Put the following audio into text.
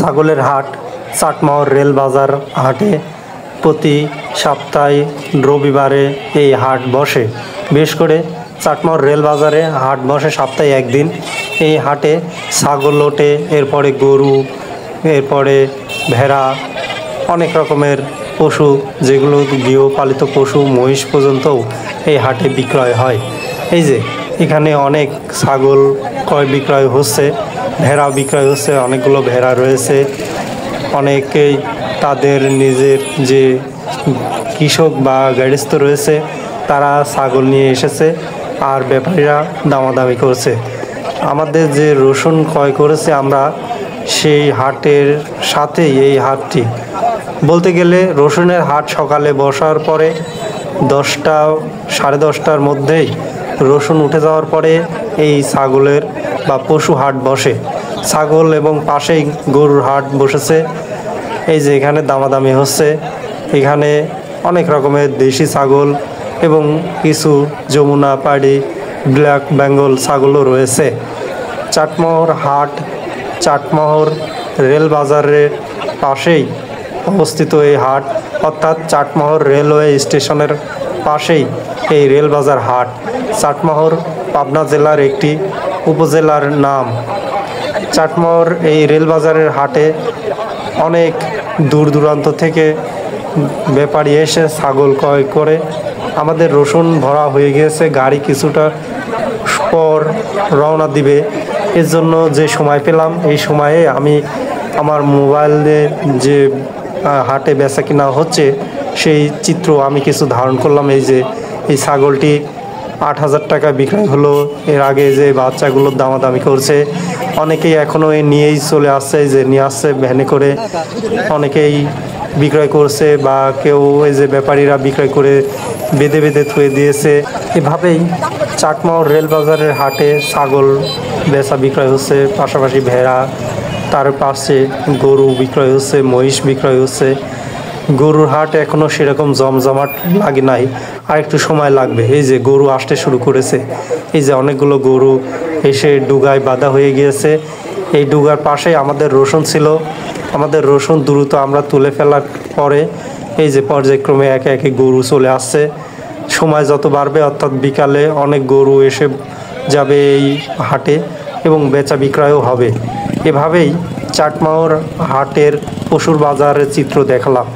ছাগলের হাট চাটমোহর রেল বাজার হাটে প্রতি সপ্তাহে রবিবারে এই হাট বসে। বিশেষ করে চাটমোহর রেল বাজারে হাট বসে সপ্তাহে একদিন। এই হাটে ছাগল ওঠে, এরপরে গরু, এরপরে ভেড়া, অনেক রকমের পশু যেগুলো গৃহপালিত পশু, মহিষ পর্যন্তও এই হাটে বিক্রয় হয়। এই যে এখানে অনেক ছাগল ক্রয় বিক্রয় হচ্ছে, ভেড়া বিক্রয় হচ্ছে, অনেকগুলো ভেড়া রয়েছে। অনেকেই তাদের নিজের যে কৃষক বা গৃহস্থ রয়েছে তারা ছাগল নিয়ে এসেছে, আর ব্যাপারীরা দামাদামি করছে। আমাদের যে রসুন ক্রয় করেছে আমরা, সেই হাটের সাথেই এই হাটটি। বলতে গেলে রসুনের হাট সকালে বসার পরে 10টা সাড়ে 10টার মধ্যেই রসুন উঠে যাওয়ার পরে এই ছাগলের বা পশু হাট বসে। ছাগল এবং পাশেই গরুর হাট বসেছে। এই যে এখানে দামাদামি হচ্ছে। এখানে অনেক রকমের দেশি ছাগল এবং কিছু যমুনা পাড়ি, ব্ল্যাক বেঙ্গল ছাগলও রয়েছে। চাটমোহর হাট চাটমোহর রেল বাজারের পাশেই অবস্থিত এই হাট, অর্থাৎ চাটমোহর রেলওয়ে স্টেশনের পাশেই এই রেল বাজার হাট। চাটমোহর পাবনা জেলার একটি উপজেলার নাম। চাটমোহর এই রেল বাজারের হাটে অনেক দূর দূরান্ত থেকে ব্যাপারী এসে ছাগল ক্রয় করে। আমাদের রসুন ভরা হয়ে গিয়েছে, গাড়ি কিছুটা পর রওনা দিবে। এর জন্য যে সময় পেলাম, এই সময়ে আমি আমার মোবাইলে যে হাটে বেচা কিনা হচ্ছে সেই চিত্র আমি কিছু ধারণ করলাম। এই যে এই ছাগলটি 8,000 টাকা বিক্রয় হলো। এর আগে যে বাচ্চাগুলোর দামাদামি করছে, অনেকেই এখনও নিয়েই চলে আসছে, যে নিয়ে আসছে ভ্যানে করে, অনেকেই বিক্রয় করছে, বা কেউ এই যে ব্যাপারীরা বিক্রয় করে বেঁধে বেঁধে থুয়ে দিয়েছে। এভাবেই চাটমোহর রেল বাজারের হাটে ছাগল বেচা বিক্রয় হচ্ছে, পাশাপাশি ভেড়া, তার পাশে গরু বিক্রয় হচ্ছে, মহিষ বিক্রয় হচ্ছে। গরুর হাট এখনও সেরকম জমজমাট লাগে নাই, আর একটু সময় লাগবে। এই যে গরু আসতে শুরু করেছে, এই যে অনেকগুলো গরু এসে ডুগায় বাঁধা হয়ে গিয়েছে। এই ডুগার পাশেই আমাদের রসুন ছিল। আমাদের রসুন দ্রুত আমরা তুলে ফেলার পরে এই যে পর্যায়ক্রমে একে একে গরু চলে আসছে। সময় যত বাড়বে, অর্থাৎ বিকালে অনেক গরু এসে যাবে এই হাটে এবং বেচা বিক্রয়ও হবে। এভাবেই চাটমোহর হাটের পশুর বাজারের চিত্র দেখালাম।